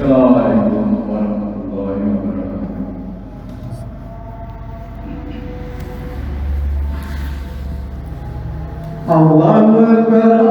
Assalamualaikum warahmatullahi wabarakatuh. Allahu Akbar,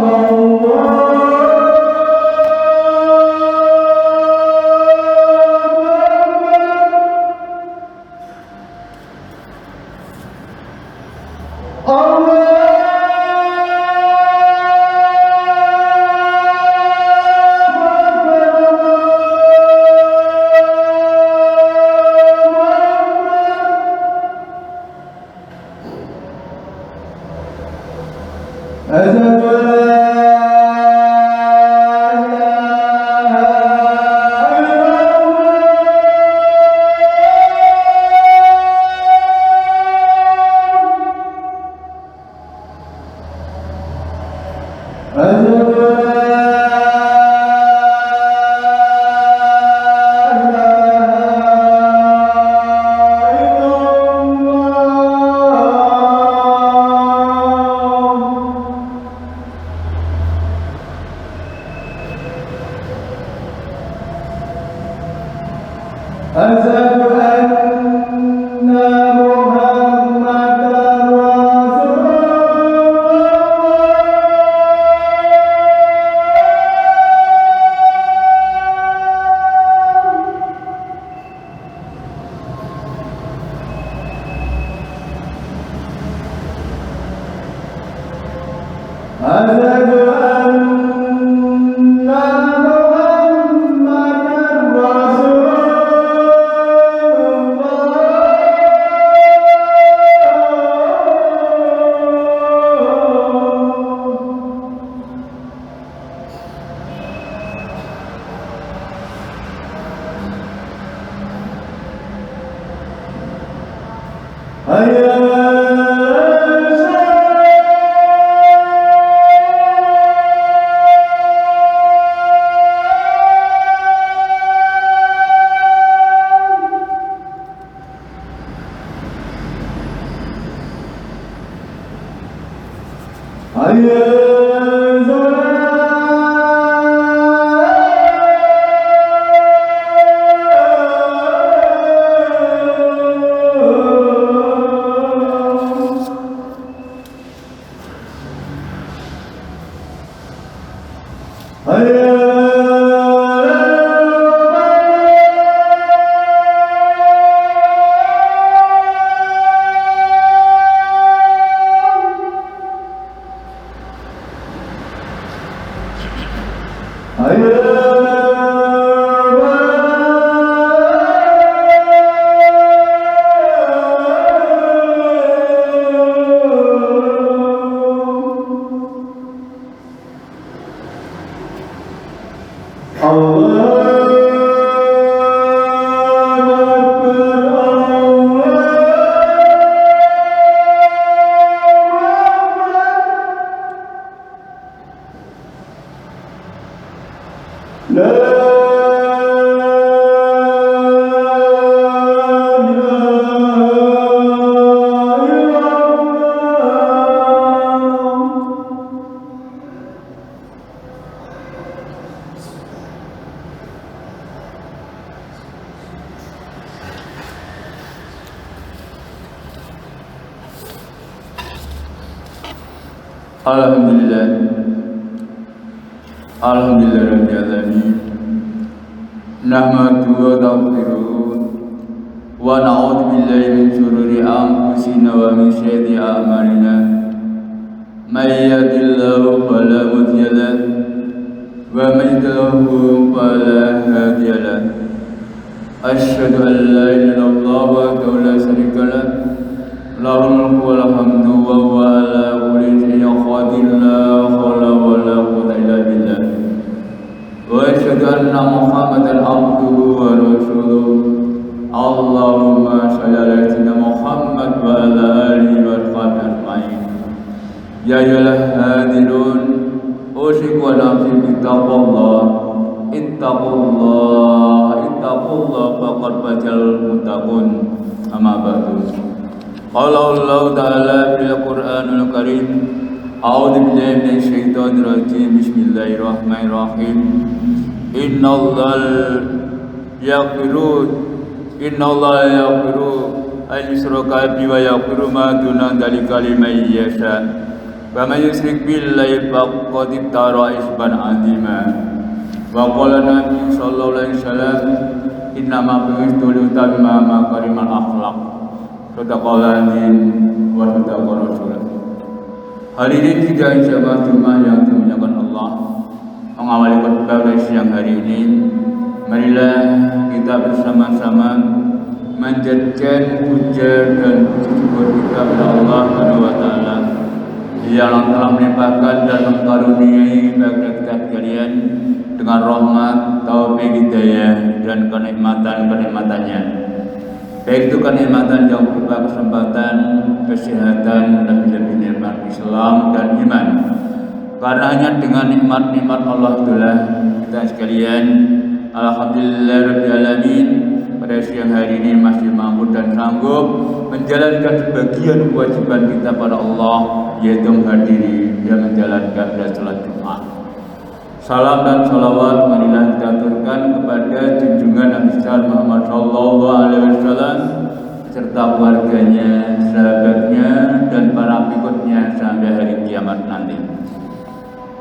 Alhamdulillah rabbil alamin. Nahmaduhu wa nasta'inuhu wa na'udzu billahi min shururi anfusina wa min sayyiati a'malina. May yahdihillahu fala mudilla lahu wa may yudlil fala hadiya lahu. Asyhadu an la ilaha illallah wahdahu la syarika lahu, lahul mulku wa lahul hamdu wa huwa ala kulli syai'in qadir. La haula wa la quwwata illa billah. Wa asyhadu anna Muhammadan abduhu wa rasuluhu. Allahumma shalli ala sayyidina Muhammad wa ala alihi wa sahbihi ajma'in. Ya ayyuhal hadirun, usyriku wa nafsi bittaqwallah. Ittaqullah faqad fazal muttaqun. Amma ba'du. Qala Allah ta'ala fil Qur'anil Karim. A'udzu billahi minasy syaithanir rajim. Bismillahirrahmanirrahim. Innallaha yaghfiru an yushraka bihi wa yaghfiru ma duna dzalika liman yasha. Wa may yusyrik billahi faqad iftara isman 'azima. Wa qala Nabi sallallahu alaihi wasallam, innama bu'istu liutammima makarimal akhlaq. Sadaqallahul wa sadaqa rasulullah. Hari ini kita insyaallah Jumat yang dimuliakan Allah, mengawali khutbah siang hari ini. Marilah kita bersama-sama menjadikan puja dan puji syukur kita kepada Allah Subhanahu wa taala yang telah melimpahkan dan mengkaruniai bagi kita sekalian dengan rahmat, taufik, hidayah dan kenikmatan-kenikmatannya. Baik itu kenikmatan yang berupa kesempatan, kesehatan, lebih-lebih nikmat Islam dan iman. Karena hanya dengan nikmat-nikmat Allah itulah kita sekalian, alhamdulillahirabbil alamin, pada siang hari ini masih mampu dan sanggup menjalankan sebagian kewajiban kita pada Allah, yaitu menghadiri dan menjalankan salat Jumat. Salam dan salawat marilah kita aturkan kepada junjungan Nabi Muhammad sallallahu alaihi wasallam serta keluarganya, sahabatnya dan para pengikutnya sampai hari kiamat nanti.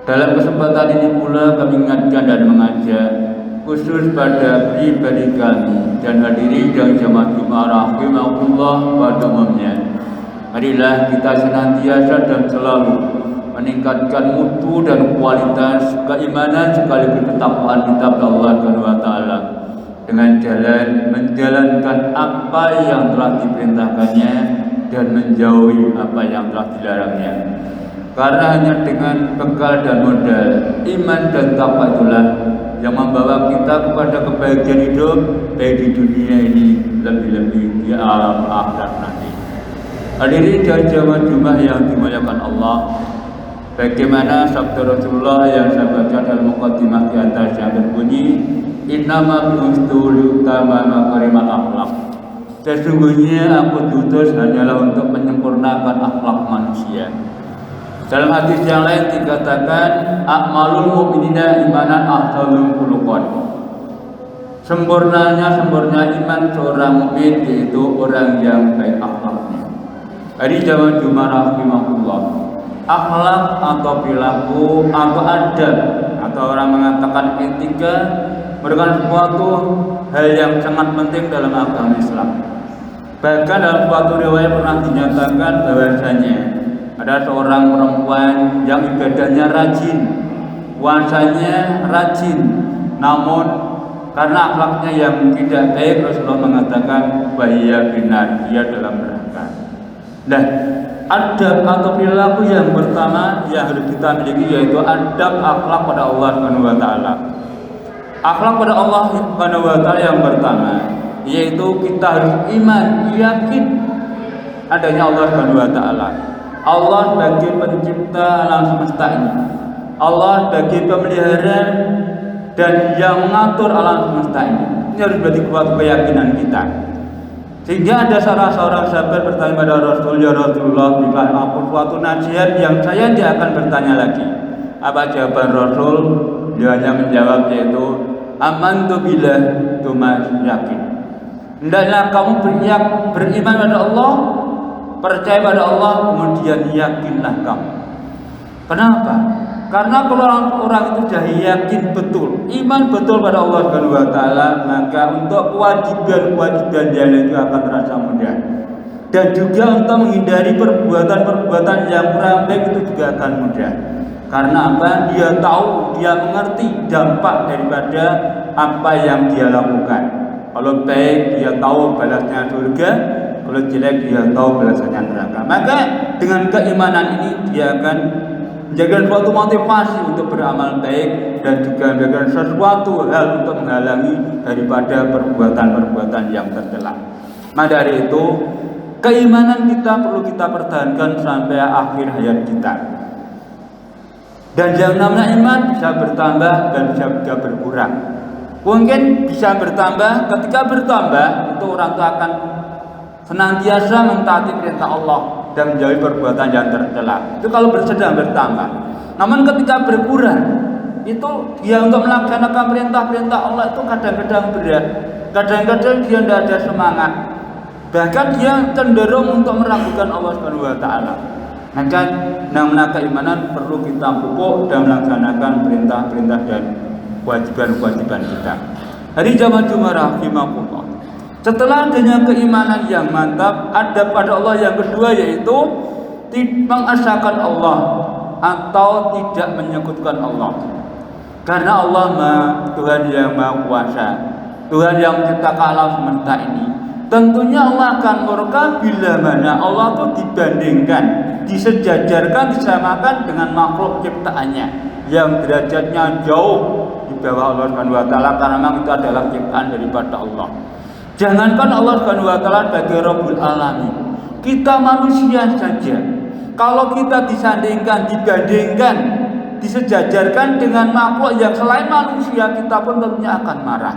Dalam kesempatan ini pula kami ingatkan dan mengajak khusus pada pribadi kami dan hadirin yang jamaah Jumat rahimahullah pada umumnya. Marilah kita senantiasa dan selalu meningkatkan mutu dan kualitas keimanan sekaligus ketakwaan kita kepada Allah Subhanahu wa taala dengan menjalankan apa yang telah diperintahkannya dan menjauhi apa yang telah dilarangnya. Karena hanya dengan bekal dan modal iman dan takwa itulah yang membawa kita kepada kebahagiaan hidup baik di dunia ini lebih-lebih di alam akhirat nanti. Hadirin dan jamaah Jumat yang dimuliakan Allah, bagaimana sabda Rasulullah yang saya baca dalam muqaddimah di atas yang berbunyi, innama bu'istu liutammima makarimal akhlaq. Sesungguhnya aku diutus hanyalah untuk menyempurnakan akhlak manusia. Dalam hadis yang lain dikatakan, akmalul mu'minina imanan ahsanul khuluqan. Sempurna iman seorang mukmin yaitu orang yang baik akhlaknya. Hari zaman Jumat rahimahullah, akhlak atau perilaku atau adab atau orang mengatakan etika merupakan suatu hal yang sangat penting dalam agama Islam. Bahkan dalam suatu riwayat pernah dinyatakan bahwasanya ada seorang perempuan yang ibadahnya rajin, puasanya rajin, namun karena akhlaknya yang tidak baik, Rasulullah mengatakan bahaya binar, dia dalam neraka. Nah, adab atau perilaku yang pertama yang harus kita miliki yaitu adab akhlak pada Allah Subhanahu wa taala. Akhlak pada Allah Subhanahu wa taala yang pertama yaitu kita harus iman, yakin adanya Allah Subhanahu wa taala. Allah sebagai pencipta alam semesta ini, Allah sebagai pemelihara dan yang mengatur alam semesta ini. Ini harus menjadi kuat keyakinan kita. Sehingga ada salah seorang sahabat bertanya pada Rasul, ya Rasulullah, berikan aku suatu nasihat yang saya tidak akan bertanya lagi. Apa jawaban Rasul? Dia hanya menjawab yaitu amantu billah, tumas yakin. Hendaklah kamu beriman pada Allah, percaya pada Allah, kemudian yakinlah kamu. Kenapa? Karena kalau orang itu sudah yakin betul, iman betul pada Allah Subhanahu wa taala, maka untuk kewajiban dia itu akan terasa mudah. Dan juga untuk menghindari perbuatan-perbuatan yang kurang baik itu juga akan mudah. Karena apa? Dia tahu, dia mengerti dampak daripada apa yang dia lakukan. Kalau baik dia tahu balasnya surga, kalau jelek dia tahu balasnya neraka. Maka dengan keimanan ini dia akan menjadikan suatu motivasi untuk beramal baik dan juga menjadikan sesuatu hal untuk menghalangi daripada perbuatan-perbuatan yang tercela. Maka dari itu, keimanan kita perlu kita pertahankan sampai akhir hayat kita. Dan yang namanya iman bisa bertambah dan bisa juga berkurang. Mungkin bisa bertambah, ketika bertambah itu orang itu akan senantiasa mentaati perintah Allah dan menjauhi perbuatan yang tercela. Itu kalau sedang bertambah. Namun ketika berkurang, itu dia untuk melaksanakan perintah-perintah Allah itu kadang-kadang berat, kadang-kadang dia tidak ada semangat, bahkan dia cenderung untuk meragukan Allah Subhanahu wa taala. Maka namanya keimanan perlu kita pupuk dan melaksanakan perintah-perintah dan kewajiban-kewajiban kita. Hari jamaah Jumat rahimakumullah. Setelah adanya keimanan yang mantap, ada pada Allah yang kedua, yaitu mengesahkan Allah atau tidak menyekutukan Allah. Karena Allah Tuhan yang Maha Kuasa, Tuhan yang menciptakan alam semesta ini. Tentunya Allah akan murka bila mana Allah itu dibandingkan, disejajarkan, disamakan dengan makhluk ciptaannya yang derajatnya jauh di bawah Allah Subhanahu wa taala, karena memang itu adalah ciptaan daripada Allah. Jangankan Allah Subhanahu wa taala sebagai Rabbul Alamin, kita manusia saja kalau kita disandingkan, dibandingkan, disejajarkan dengan makhluk yang selain manusia, kita pun tentunya akan marah.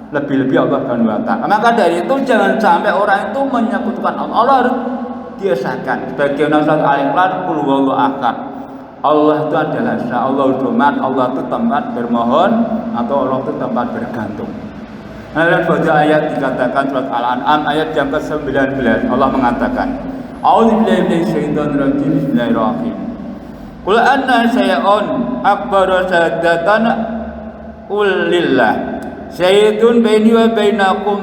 Lebih-lebih Allah Subhanahu wa taala. Maka dari itu jangan sampai orang itu menyekutukan Allah. Allah harus diesahkan. Sebagaimana surat Al-Ikhlas, qul huwallahu ahad. Allah itu adalah esa, Allah Somad, Allah itu tempat bermohon atau Allah itu tempat bergantung. Dalam baca ayat dikatakan surat Al-An'am ayat yang ke-19, Allah mengatakan, A'udzubillahi minasyaitonir rajim, bismillahirrahmanirrahim. Qul anna syai'un akbaru syahadatan lillah syahidun baini wa bainakum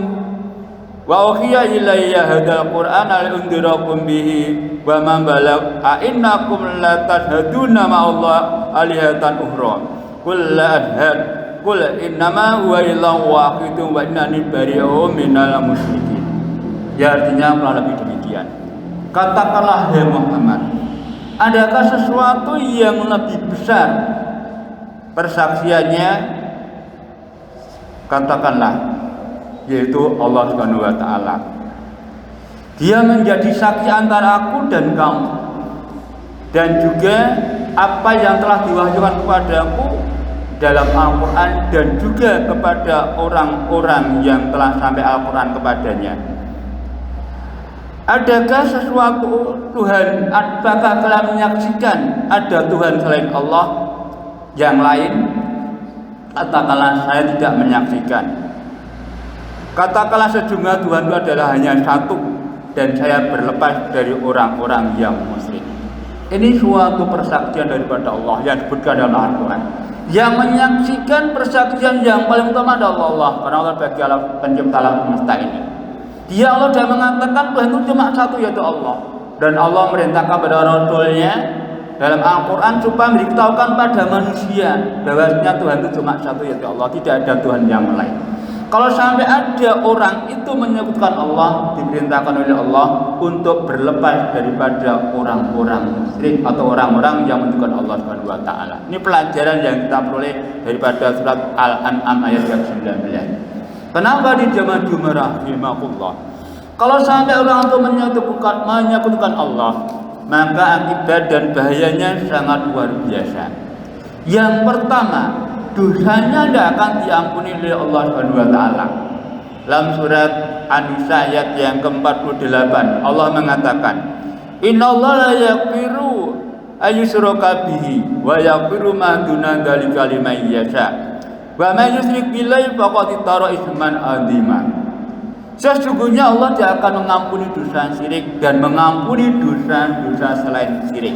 wa uhiya ilayya hadzal qur'ana li'undirakum bihi wa man balagha a innakum la tashhaduna ma Allah alihatan ukhra qul la ashhad qul innama huwa ilahun wahidun wa innani bari'un minal musyrikin. Ya, artinya kurang lebih demikian. Katakanlah hai Muhammad, adakah sesuatu yang lebih besar persaksiannya? Katakanlah, yaitu Allah Subhanahu wa taala. Dia menjadi saksi antara aku dan kamu, dan juga apa yang telah diwahyukan kepadaku dalam Al-Quran, dan juga kepada orang-orang yang telah sampai Al-Quran kepadanya. Adakah sesuatu Tuhan, apakah telah menyaksikan ada Tuhan selain Allah yang lain? Katakanlah, saya tidak menyaksikan. Katakanlah, sejumlah Tuhan itu adalah hanya satu, dan saya berlepas dari orang-orang yang musyrik. Ini suatu persaksian daripada Allah yang disebutkan dalam Al-Quran. Yang menyaksikan persaksian yang paling utama adalah Allah, karena Allah bagi Allah pencipta alam semesta ini. Dia Allah sudah mengatakan Tuhan itu cuma satu, yaitu Allah. Dan Allah merintahkan kepada Rasul-Nya dalam Al-Quran supaya memberitahukan pada manusia bahwasanya Tuhan itu cuma satu, yaitu Allah, tidak ada Tuhan yang lain. Kalau sampai ada orang itu menyebutkan Allah, diperintahkan oleh Allah untuk berlepas daripada orang-orang musyrik atau orang-orang yang menyebutkan Allah Subhanahu wa taala. Ini pelajaran yang kita peroleh daripada surat Al-An'am ayat yang 19. Kenapa di jamaah Jumat rahimakumullah? Kalau sampai orang itu menyebutkan Allah, maka akibat dan bahayanya sangat luar biasa. Yang pertama, dosanya tidak akan diampuni oleh Allah Subhanahu wa taala. Dalam surat An-Nisa ayat yang ke-48, Allah mengatakan, "Innallaha la yaghfiru ayyushraka bihi wa yaghfiru ma duna dzalika liman yasha. Wa may yusyrik billahi faqad iftara itsman 'azima." Sesungguhnya Allah tidak akan mengampuni dosa syirik dan mengampuni dosa-dosa selain syirik.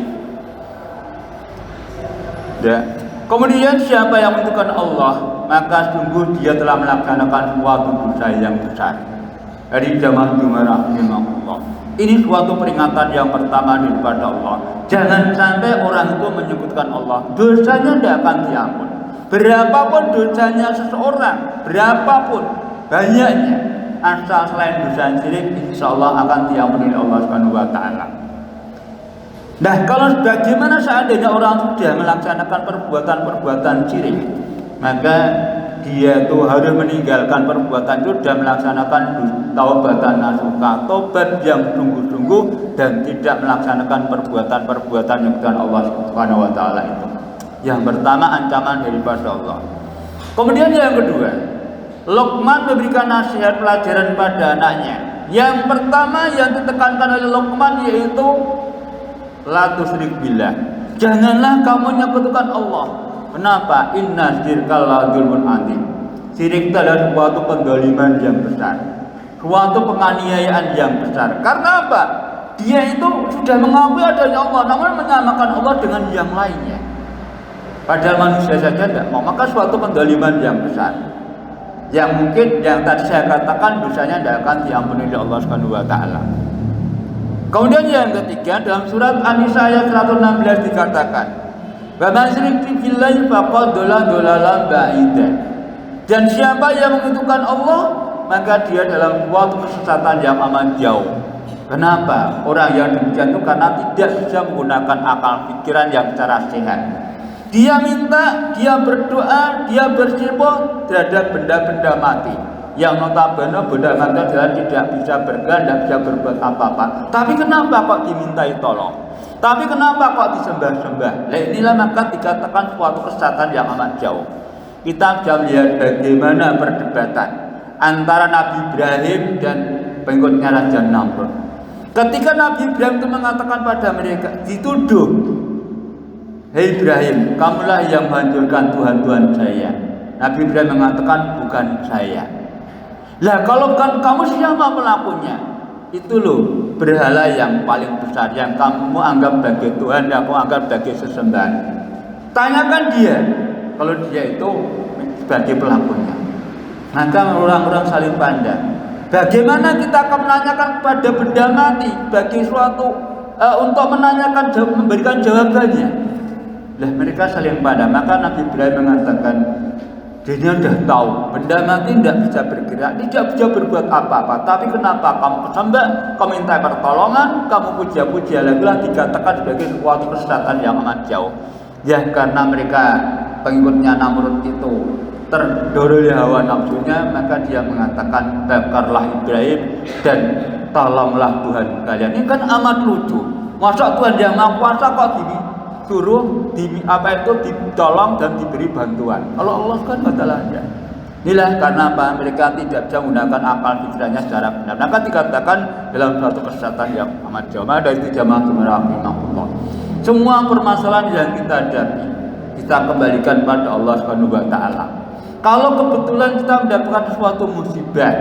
Ya. Kemudian siapa yang menentukan Allah, maka sungguh dia telah melaksanakan suatu dosa yang besar. Dari jamaah Jumat rahimakumullah. Ini suatu peringatan yang pertama daripada Allah. Jangan sampai orang itu menyebutkan Allah, dosanya tidak akan diampuni. Berapapun dosanya seseorang, berapapun banyaknya, asal selain dosa syirik, insyaallah akan diampuni oleh Allah Subhanahu wa taala. Nah, kalau bagaimana seandainya orang sudah melaksanakan perbuatan-perbuatan syirik, maka dia itu harus meninggalkan perbuatan itu dan melaksanakan taubatan nasuha, tobat yang sungguh-sungguh, dan tidak melaksanakan perbuatan-perbuatan yang dengan Allah Subhanahu wa taala itu. Yang pertama, ancaman daripada Allah. Kemudian yang kedua, Luqman memberikan nasihat pelajaran pada anaknya. Yang pertama yang ditekankan oleh Luqman yaitu la tusyrik billah. Janganlah kamu menyekutukan Allah. Kenapa? Inna syirka la dzulmun adzim. Syirik itu adalah suatu pendoliman yang besar, suatu penganiayaan yang besar. Karena apa? Dia itu sudah mengakui adanya Allah, namun menyamakan Allah dengan yang lainnya. Padahal manusia saja tidak mau. Maka suatu pendoliman yang besar, yang mungkin yang tadi saya katakan dosanya tidak akan diampuni oleh Allah Subhanahu wa taala. Kemudian yang ketiga, dalam surat An-Nisa ayat 116 dikatakan, "Wa man yusyriki billahi faqad dhalla dhalalan ba'ida." Dan siapa yang menentukan Allah, maka dia dalam suatu kesesatan yang amat jauh. Kenapa? Orang yang demikian itu karena tidak bisa menggunakan akal pikiran yang secara sehat. Dia minta, dia berdoa, dia bersyukur terhadap benda-benda mati, yang notabene benda mati adalah tidak bisa bergerak, tidak bisa berbuat apa-apa. Tapi kenapa kok dimintai tolong? Tapi kenapa kok disembah-sembah? Nah, inilah maka dikatakan suatu kesesatan yang amat jauh. Kita bisa melihat bagaimana perdebatan antara Nabi Ibrahim dan pengikutnya Raja Namrud. Ketika Nabi Ibrahim itu mengatakan pada mereka, dituduh, "Hei Ibrahim, kamulah yang menghancurkan Tuhan-Tuhan saya." Nabi Ibrahim mengatakan, "Bukan saya." Lah kalau bukan kamu, siapa pelakunya? Itu loh berhala yang paling besar yang kamu anggap sebagai Tuhan, yang kamu anggap sebagai sesembahan. Tanyakan dia, kalau dia itu sebagai pelakunya. Maka orang-orang saling pandang. Bagaimana kita akan menanyakan kepada benda mati bagi suatu untuk menanyakan, memberikan jawabannya? Lah mereka saling pandang. Maka Nabi Ibrahim mengatakan, dia sudah tahu benda mati tidak bisa bergerak, tidak bisa berbuat apa-apa. Tapi kenapa kamu kesembah, kamu minta pertolongan, kamu puja-puja lagulah, dikatakan sebagai suatu kesesatan yang amat jauh. Ya karena mereka pengikutnya Namrud itu terdorong hawa nafsunya, maka dia mengatakan, bakarlah Ibrahim dan tolonglah Tuhan kalian. Ini kan amat lucu. Masa Tuhan yang Maha Kuasa kok disuruh ditolong dan diberi bantuan? Kalau Allah kan masalahnya. Inilah karena apa? Mereka tidak bisa menggunakan akal pikirannya secara benar. Maka dikatakan dalam suatu kesesatan yang amat jauh. Dari itu jamaah rahimahullah. Semua permasalahan yang kita hadapi, kita kembalikan pada Allah Subhanahu wa taala. Kalau kebetulan kita mendapatkan sesuatu musibah,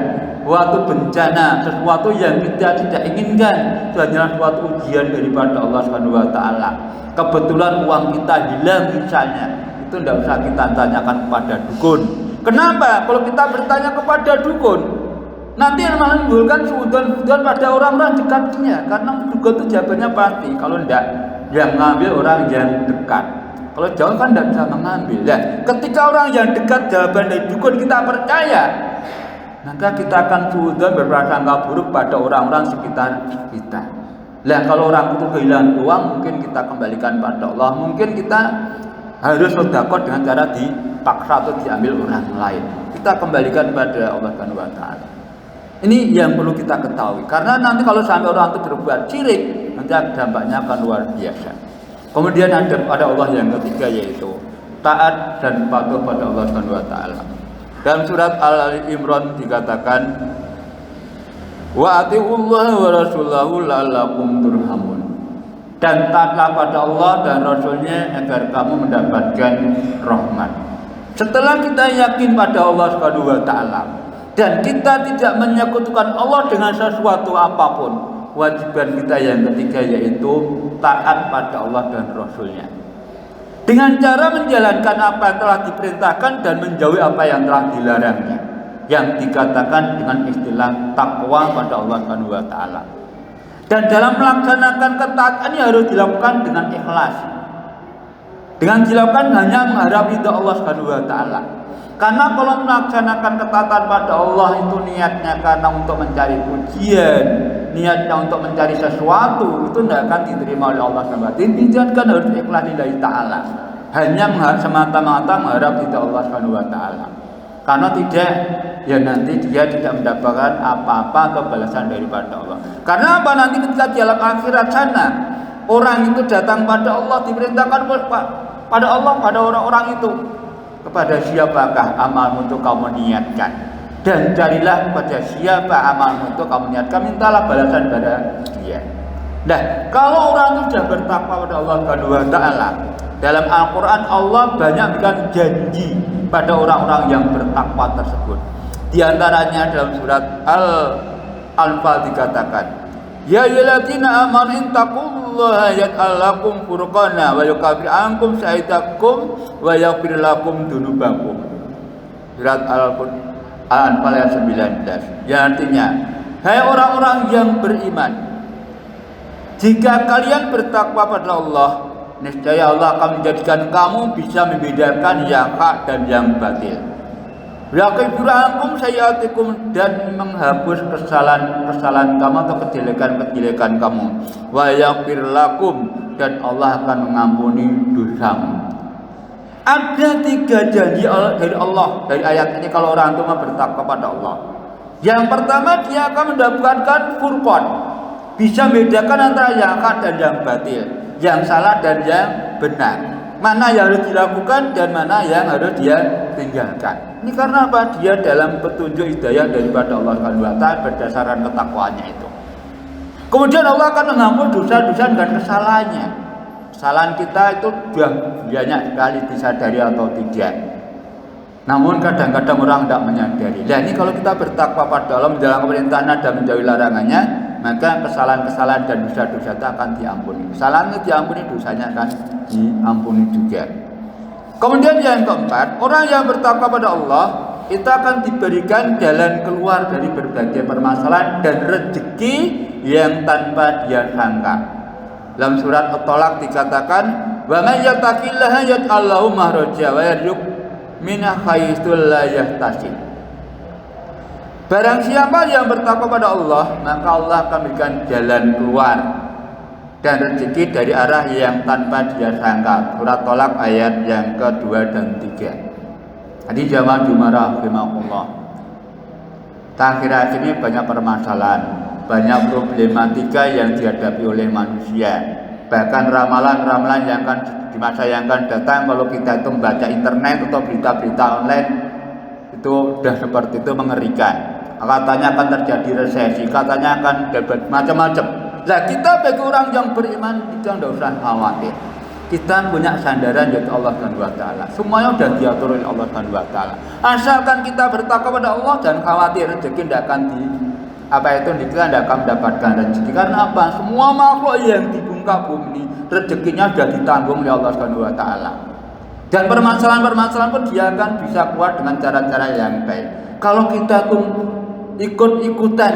suatu bencana, sesuatu yang kita tidak inginkan, itu adalah suatu ujian daripada Allah Subhanahu wa taala. Kebetulan uang kita hilang misalnya, itu tidak usah kita tanyakan kepada dukun. Kenapa? Kalau kita bertanya kepada dukun, nanti malah menimbulkan suudzon pada orang-orang dekatnya, karena dukun itu jawabannya pasti. Kalau tidak, yang mengambil orang yang dekat. Kalau jauh kan tidak bisa mengambil. Nah, ketika orang yang dekat jawaban dari dukun kita percaya, maka kita akan suudzon, berprasangka buruk pada orang-orang sekitar kita. Nah, kalau orang itu kehilangan uang, mungkin kita kembalikan pada Allah. Mungkin kita harus sedekah dengan cara dipaksa atau diambil orang lain. Kita kembalikan pada Allah Subhanahu wa taala. Ini yang perlu kita ketahui. Karena nanti kalau sampai orang itu berbuat syirik, nanti dampaknya akan luar biasa. Kemudian ada Allah yang ketiga, yaitu taat dan patuh pada Allah Subhanahu wa taala. Dalam surat Al-Imran dikatakan, wa atiullaha wa rasulahu la'allakum turhamun. Dan taatlah pada Allah dan Rasulnya agar kamu mendapatkan rahmat. Setelah kita yakin pada Allah Subhanahu wa taala dan kita tidak menyekutukan Allah dengan sesuatu apapun, kewajiban kita yang ketiga yaitu taat pada Allah dan Rasulnya, dengan cara menjalankan apa yang telah diperintahkan dan menjauhi apa yang telah dilarangnya, yang dikatakan dengan istilah takwa pada Allah Subhanahu wa taala. Dan dalam melaksanakan ketaatan ini harus dilakukan dengan ikhlas, dengan dilakukan hanya mengharap ridha Allah Subhanahu wa taala. Karena kalau melaksanakan ketaatan pada Allah itu niatnya karena untuk mencari pujian, niatnya untuk mencari sesuatu, itu tidak akan diterima oleh Allah Subhanahu wa taala. Dijanjikan harus ikhlas lillahi taala, hanya semata-mata mengharap ridha Allah Subhanahu wa taala. Karena tidak, ya nanti dia tidak mendapatkan apa-apa atau balasan daripada Allah. Karena apa? Nanti ketika di alam akhirat sana, orang itu datang pada Allah, diperintahkan pada Allah, pada orang-orang itu, kepada siapakah amalmu untuk kamu niatkan, dan carilah kepada siapa amalmu untuk kamu niatkan, mintalah balasan pada dia. Nah, kalau orang itu sudah bertakwa pada Allah Subhanahu wa taala, dalam Al-Qur'an Allah banyak memberikan janji pada orang-orang yang bertakwa tersebut. Di antaranya dalam surat Al-Anfal dikatakan, ya ayyuhalladzina amanu taqullaha yaj'al lakum furqana wa yukaffir ankum sayi'atikum wa yaghfir lakum dzunubakum. Surat Al-Anfal ayat 19. Yang artinya, hai orang-orang yang beriman, jika kalian bertakwa pada Allah, niscaya Allah akan menjadikan kamu bisa membedakan yang hak dan yang batil. Yaghfirlakum sayi'atikum, dan menghapus kesalahan kamu atau kejelekan kamu. Wa yaghfir lakum, dan Allah akan mengampuni dosamu. Ada 3 janji dari Allah dari ayat ini kalau orang itu bertakwa pada Allah. Yang pertama, dia akan mendapatkan furqan, bisa membedakan antara yang hak dan yang batil, yang salah dan yang benar, mana yang harus dilakukan dan mana yang harus dia tinggalkan. Ini karena apa? Dia dalam petunjuk hidayah daripada Allah Subhanahu wa taala berdasarkan ketakwaannya itu. Kemudian Allah akan mengampuni dosa-dosa dan kesalahannya. Kesalahan kita itu sudah banyak sekali disadari atau tidak. Namun kadang-kadang orang tidak menyadari. Nah, ini kalau kita bertakwa pada Allah, menjalankan perintahnya dan menjauhi larangannya, maka kesalahan-kesalahan dan dosa-dosa itu akan diampuni. Kesalahannya diampuni, dosanya akan diampuni juga. Kemudian yang keempat, orang yang bertakwa pada Allah itu akan diberikan jalan keluar dari berbagai permasalahan dan rezeki yang tanpa dia sangka. Dalam surat At-Tolak dikatakan, wa may yattaqillaha yaj'al lahu makhraja wa yarzuq min haitsu la yahtasib. Barang siapa yang bertakwa pada Allah, maka Allah akan berikan jalan keluar dan rezeki dari arah yang tanpa dia sangka. Surat Tolak ayat yang kedua dan 3. Tadi jamaah Jumarah rahimahullah. Akhir-akhir ini banyak permasalahan, banyak problematika yang dihadapi oleh manusia. Bahkan ramalan-ramalan yang akan di masa yang akan datang, kalau kita itu membaca internet atau berita-berita online, itu sudah seperti itu, mengerikan. Katanya akan terjadi resesi, katanya akan dapat macam-macam. Nah, kita bagi orang yang beriman, kita tidak usah khawatir. Kita punya sandaran yaitu Allah Subhanahu wa taala. Semuanya sudah diatur oleh Allah Subhanahu wa taala. Asalkan kita bertakwa pada Allah dan khawatir rezeki tidak akan kita tidak akan mendapatkan rezeki. Karena apa? Semua makhluk yang di muka bumi rezekinya sudah ditanggung oleh Allah Subhanahu wa taala. Dan permasalahan-permasalahan pun dia akan bisa keluar dengan cara-cara yang baik. Kalau kita tuh ikut-ikutan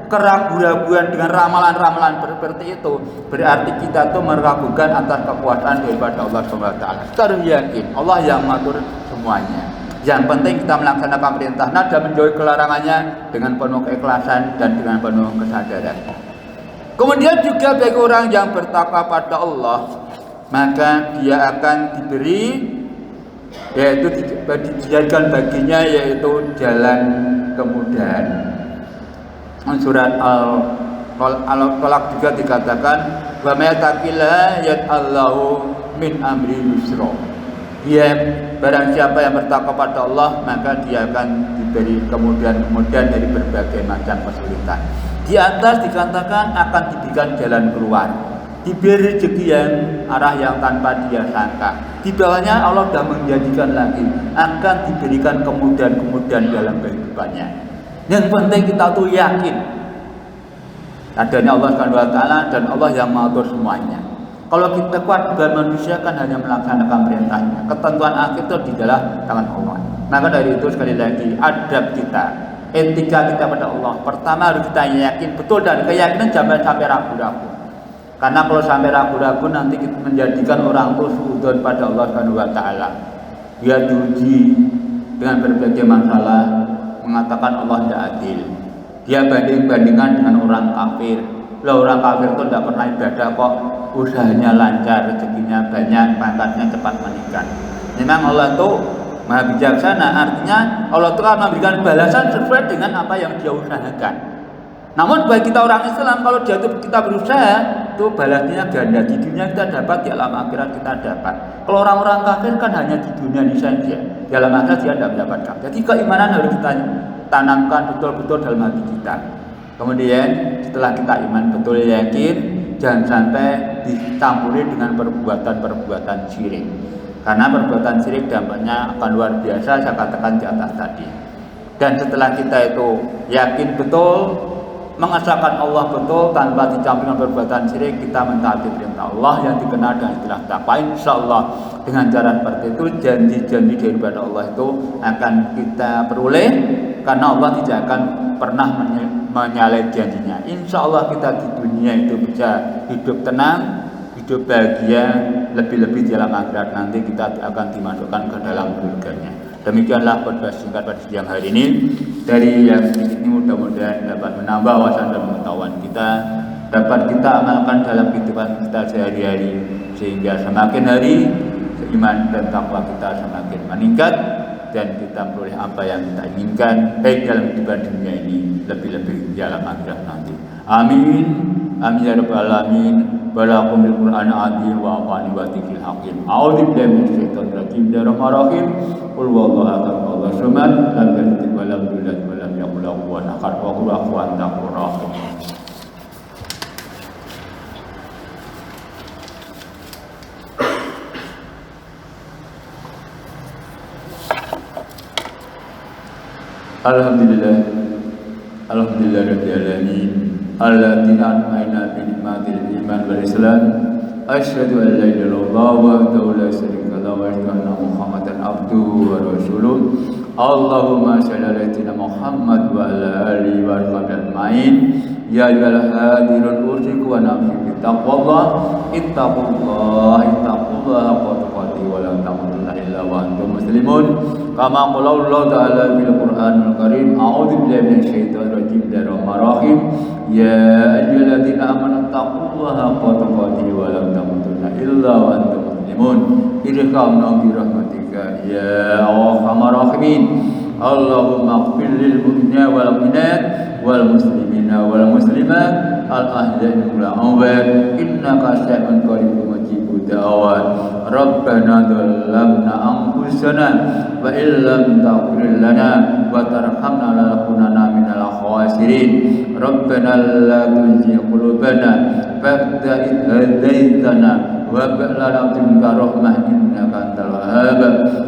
keraguan-raguan dengan ramalan-ramalan seperti itu, berarti kita tuh meragukan atas kekuasaan daripada Allah Subhanahu wa taala. Kita harus yakin Allah yang mengatur semuanya. Yang penting kita melaksanakan perintahnya dan menjauhi kelarangannya dengan penuh keikhlasan dan dengan penuh kesadaran. Kemudian juga bagi orang yang bertakwa pada Allah, maka dia akan diberi, yaitu dijadikan baginya yaitu jalan kemudahan. Surat Al-Talaq juga dikatakan, wa may yattaqillaha yaj'al lahu min amri yusra. Dia barang siapa yang bertakwa pada Allah, maka dia akan diberi kemudahan dari berbagai macam kesulitan. Di atas dikatakan akan diberikan jalan keluar, diberi rezeki yang arah yang tanpa dia sangka. Di bawahnya Allah sudah menjanjikan lagi akan diberikan kemudahan-kemudahan dalam kehidupannya. Yang penting kita tuh yakin adanya Allah Subhanahu wa taala dan Allah yang mengatur semuanya. Kalau kita kuat dengan manusia kan hanya melaksanakan perintahnya. Ketentuan akhir itu di dalam tangan Allah. Maka dari itu sekali lagi adab kita, etika kita pada Allah, pertama harus kita yakin betul, dan keyakinan jangan sampai ragu-ragu. Karena kalau sampai ragu-ragu nanti kita menjadikan orang itu suudzon pada Allah Subhanahu wa taala. Dia diuji dengan berbagai masalah, mengatakan Allah tidak adil. Dia banding-bandingkan dengan orang kafir. Lah orang kafir itu tidak pernah ibadah kok, usahanya lancar, rezekinya banyak, pangkatnya cepat meningkat. Memang Allah itu Maha bijaksana, artinya Allah itu akan memberikan balasan sesuai dengan apa yang dia usahakan. Namun bagi kita orang Islam, kalau kita berusaha, itu balasnya ganda. Di dunia kita dapat, di alam akhirat kita dapat. Kalau orang-orang kafir kan hanya di dunia ini saja, di alam akhirat dia tidak mendapatkan. Jadi keimanan harus kita tanamkan betul-betul dalam hati kita. Kemudian setelah kita iman betul yakin, jangan sampai dicampuri dengan perbuatan-perbuatan syirik. Karena perbuatan syirik dampaknya akan luar biasa, saya katakan di atas tadi. Dan setelah kita itu yakin betul, mengesahkan Allah betul tanpa dicampuri dengan perbuatan syirik, kita mentaati perintah Allah yang dikenal dengan istilah takwa. Insyaallah dengan cara seperti itu janji-janji daripada Allah itu akan kita peroleh, karena Allah tidak akan pernah menyalahi janjinya. Insyaallah kita di dunia itu bisa hidup tenang, hidup bahagia, lebih-lebih di alam akhirat nanti kita akan dimasukkan ke dalam surganya. Demikianlah khotbah singkat pada siang hari ini. Dari yang sedikit ini mudah-mudahan dapat menambah wawasan dan pengetahuan kita, dapat kita amalkan dalam kehidupan kita sehari-hari, sehingga semakin hari iman dan takwa kita semakin meningkat dan kita memperoleh apa yang kita inginkan, baik dalam kehidupan dunia ini, lebih-lebih di alam akhirat nanti. Amin. Amin ya rabbal alamin. Barakum bil Qur'an azim wa afani wa dzikril hakim. A'udzu billahi minasyaitonir rajim. Bismillahirrahmanirrahim. Qul huwallahu ahad, Allahu samad, lam yalid wa lam yulad wa lam yakul lahu kufuwan ahad. Wa qul huwallahu ahad. Alhamdulillah, alhamdulillah rabbil alamin. Alladziina an'amna bi ni'matil iman wal islam. Asyhadu an la ilaha illallah wahdahu la syarika lahu wa asyhadu anna Muhammadan abduhu wa rasuluh. Allahumma shalli ala sayyidina Muhammad wa ala alihi wa sahbihi ajmain. Ya ayyuhal hadirun usiku wa nafsi bi taqwallah. Ittaqullaha haqqa tuqatih wa la tamutunna illa wa antum muslimun. Kama qala Allah ta'ala fil Qur'anil Karim. A'udzu billahi minasyaitonir rajim. Bismillahirrahmanirrahim. Ya ayyuhalladzina amanu taqullaha haqqa tuqatih wa la tamutunna illa wa antum muslimun. Irhamna bi rahmatika ya arhamar rahimin. Allahumma ighfir lil mu'minina wal mu'minat wal muslimina wal muslimat al ahya'i wal amwat innaka sami'un qaribun mujibud da'awat. Rabbana dzalamna anfusana wa illam taghfir lana wa tarhamna lanakunanna minal khasirin. Rabbana la tuzigh qulubana ba'da idh hadaytana wa hab lana minka rahmah innaka antal wahhab.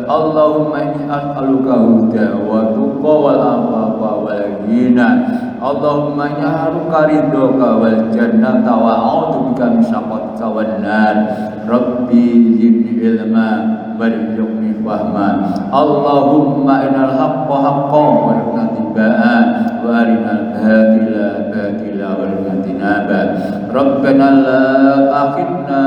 Allahumma inni as'aluka huda wa tuqa wal afafa wal ghina. Allahumma inni as'aluka ridhaka wal jannata wa a'udzu bika min syaqwatika wan nar. Rabbi zidni ilma warzuqni fahma. Allahumma innal haqqa haqqan warzuqna tibaa wa arinal batila batila warzuqna tinaba. Rabbana la tu'akhidna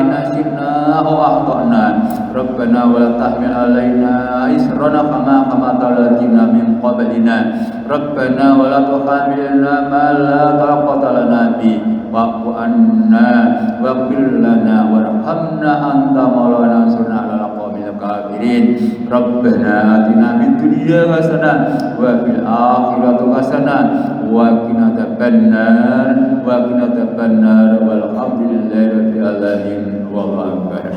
in nasina aw akhtana. Rabbana wa la tahmil alaina israna kama hamaltahu ala alladziina min qablina. Rabbana wa la tuhammilna ma la taqata lana bihi wa'fu anna waghfir lana warhamna anta maulana ansurna 'alal qaumil kafirin. Rabbana atina fid dunya hasanah wa fil akhirati hasanah wa qina adzabannar walhamdulillahi rabbil alamin. Wallahu akbar.